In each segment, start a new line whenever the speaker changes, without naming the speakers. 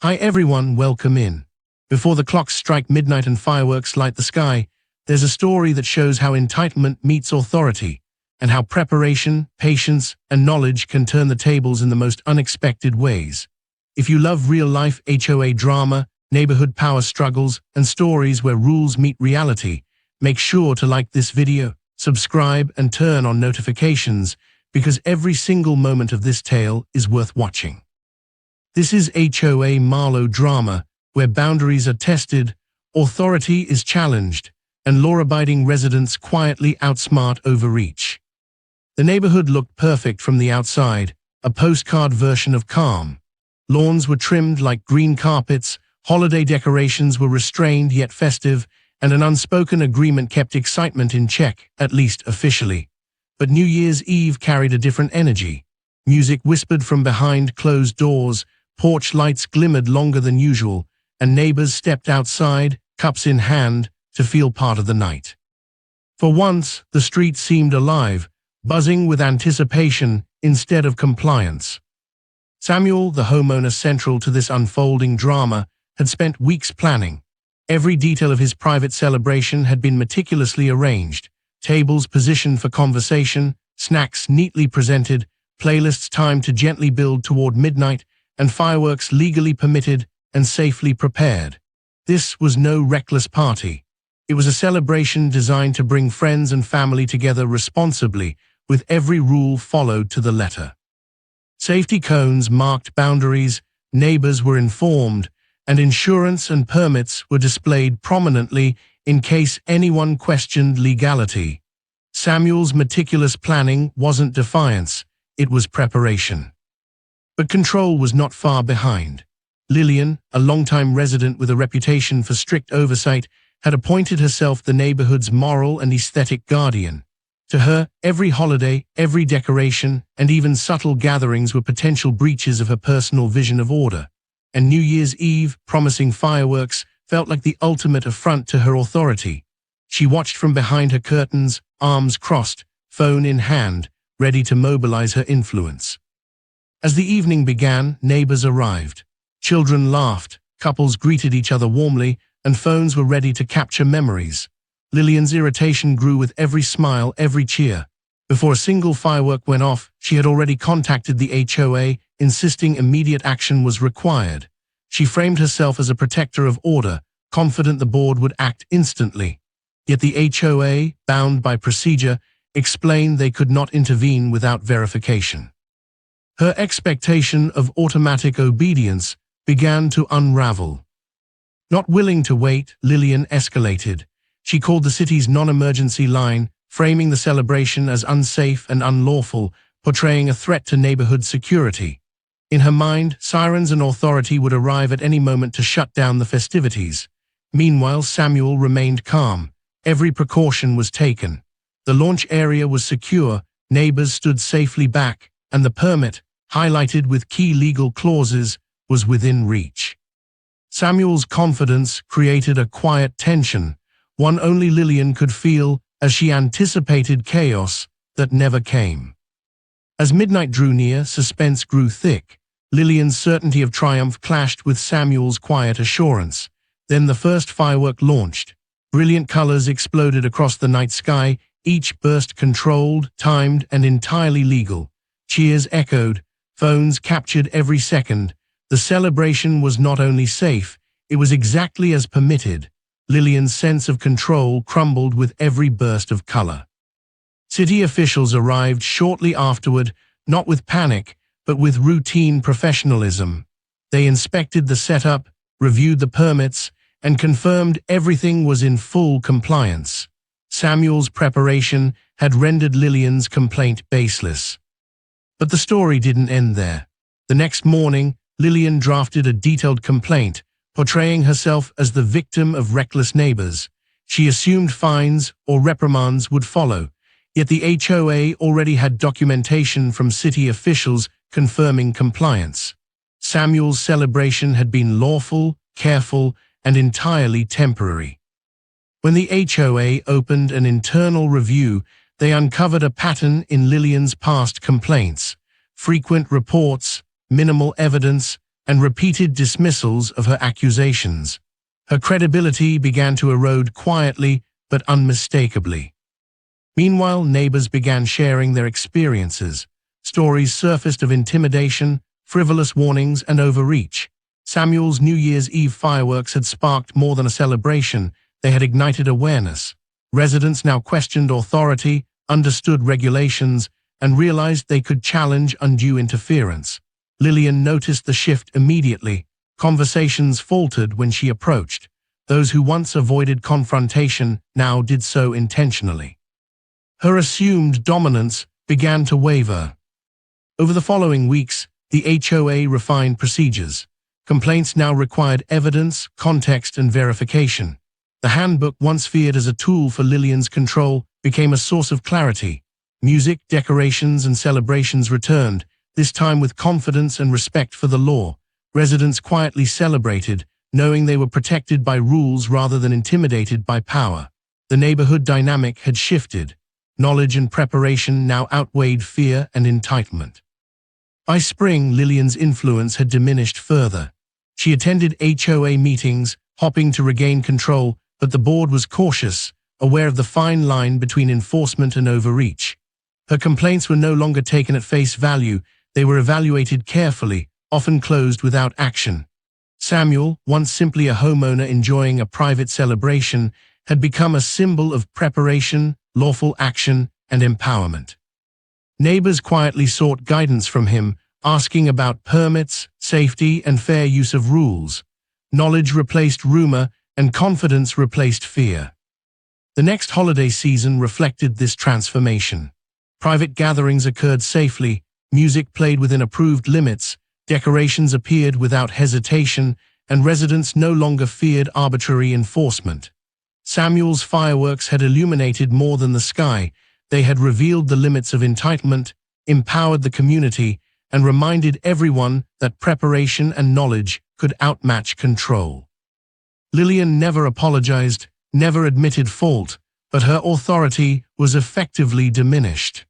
Hi everyone, welcome in. Before the clocks strike midnight and fireworks light the sky, there's a story that shows how entitlement meets authority, and how preparation, patience, and knowledge can turn the tables in the most unexpected ways. If you love real-life HOA drama, neighborhood power struggles, and stories where rules meet reality, make sure to like this video, subscribe, and turn on notifications, because every single moment of this tale is worth watching. This is HOA Marlowe drama, where boundaries are tested, authority is challenged, and law-abiding residents quietly outsmart Overreach. The neighborhood looked perfect from the outside, a postcard version of calm. Lawns were trimmed like green carpets, holiday decorations were restrained yet festive, and an unspoken agreement kept excitement in check, at least officially. But New Year's Eve carried a different energy. Music whispered from behind closed doors, porch lights glimmered longer than usual, and neighbors stepped outside, cups in hand, to feel part of the night. For once, the street seemed alive, buzzing with anticipation instead of compliance. Samuel, the homeowner central to this unfolding drama, had spent weeks planning. Every detail of his private celebration had been meticulously arranged, tables positioned for conversation, snacks neatly presented, playlists timed to gently build toward midnight, and fireworks legally permitted and safely prepared. This was no reckless party. It was a celebration designed to bring friends and family together responsibly, with every rule followed to the letter. Safety cones marked boundaries, neighbors were informed, and insurance and permits were displayed prominently in case anyone questioned legality. Samuel's meticulous planning wasn't defiance, it was preparation. But control was not far behind. Lillian, a longtime resident with a reputation for strict oversight, had appointed herself the neighborhood's moral and aesthetic guardian. To her, every holiday, every decoration, and even subtle gatherings were potential breaches of her personal vision of order. And New Year's Eve, promising fireworks, felt like the ultimate affront to her authority. She watched from behind her curtains, arms crossed, phone in hand, ready to mobilize her influence. As the evening began, neighbors arrived. Children laughed, couples greeted each other warmly, and phones were ready to capture memories. Lillian's irritation grew with every smile, every cheer. Before a single firework went off, she had already contacted the HOA, insisting immediate action was required. She framed herself as a protector of order, confident the board would act instantly. Yet the HOA, bound by procedure, explained they could not intervene without verification. Her expectation of automatic obedience began to unravel. Not willing to wait, Lillian escalated. She called the city's non-emergency line, framing the celebration as unsafe and unlawful, portraying a threat to neighborhood security. In her mind, sirens and authority would arrive at any moment to shut down the festivities. Meanwhile, Samuel remained calm. Every precaution was taken. The launch area was secure, neighbors stood safely back, and the permit, highlighted with key legal clauses, was within reach. Samuel's confidence created a quiet tension, one only Lillian could feel as she anticipated chaos that never came. As midnight drew near, suspense grew thick. Lillian's certainty of triumph clashed with Samuel's quiet assurance. Then the first firework launched. Brilliant colors exploded across the night sky, each burst controlled, timed, and entirely legal. Cheers echoed. Phones captured every second. The celebration was not only safe, it was exactly as permitted. Lillian's sense of control crumbled with every burst of color. City officials arrived shortly afterward, not with panic, but with routine professionalism. They inspected the setup, reviewed the permits, and confirmed everything was in full compliance. Samuel's preparation had rendered Lillian's complaint baseless. But the story didn't end there. The next morning, Lillian drafted a detailed complaint, portraying herself as the victim of reckless neighbors. She assumed fines or reprimands would follow, yet the HOA already had documentation from city officials confirming compliance. Samuel's celebration had been lawful, careful, and entirely temporary. When the HOA opened an internal review, they uncovered a pattern in Lillian's past complaints: frequent reports, minimal evidence, and repeated dismissals of her accusations. Her credibility began to erode quietly but unmistakably. Meanwhile, neighbors began sharing their experiences. Stories surfaced of intimidation, frivolous warnings, and overreach. Samuel's New Year's Eve fireworks had sparked more than a celebration. They had ignited awareness. Residents now questioned authority, understood regulations, and realized they could challenge undue interference. Lillian noticed the shift immediately. Conversations faltered when she approached. Those who once avoided confrontation now did so intentionally. Her assumed dominance began to waver. Over the following weeks, the HOA refined procedures. Complaints now required evidence, context, and verification. The handbook, once feared as a tool for Lillian's control, became a source of clarity. Music, decorations, and celebrations returned, this time with confidence and respect for the law. Residents quietly celebrated, knowing they were protected by rules rather than intimidated by power. The neighborhood dynamic had shifted. Knowledge and preparation now outweighed fear and entitlement. By spring, Lillian's influence had diminished further. She attended HOA meetings, hoping to regain control, but the board was cautious, aware of the fine line between enforcement and overreach. Her complaints were no longer taken at face value. They were evaluated carefully, often closed without action. Samuel, once simply a homeowner enjoying a private celebration, had become a symbol of preparation, lawful action, and empowerment. Neighbors quietly sought guidance from him, asking about permits, safety, and fair use of rules. Knowledge replaced rumor, and confidence replaced fear. The next holiday season reflected this transformation. Private gatherings occurred safely, music played within approved limits, decorations appeared without hesitation, and residents no longer feared arbitrary enforcement. Samuel's fireworks had illuminated more than the sky. They had revealed the limits of entitlement, empowered the community, and reminded everyone that preparation and knowledge could outmatch control. Lillian never apologized, never admitted fault, but her authority was effectively diminished.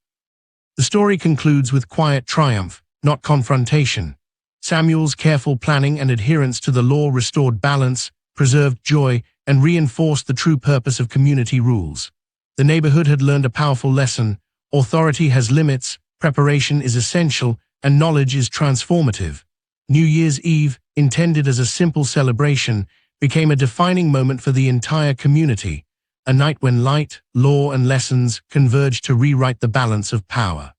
The story concludes with quiet triumph, not confrontation. Samuel's careful planning and adherence to the law restored balance, preserved joy, and reinforced the true purpose of community rules. The neighborhood had learned a powerful lesson: authority has limits, preparation is essential, and knowledge is transformative. New Year's Eve, intended as a simple celebration, became a defining moment for the entire community, a night when light, law, and lessons converged to rewrite the balance of power.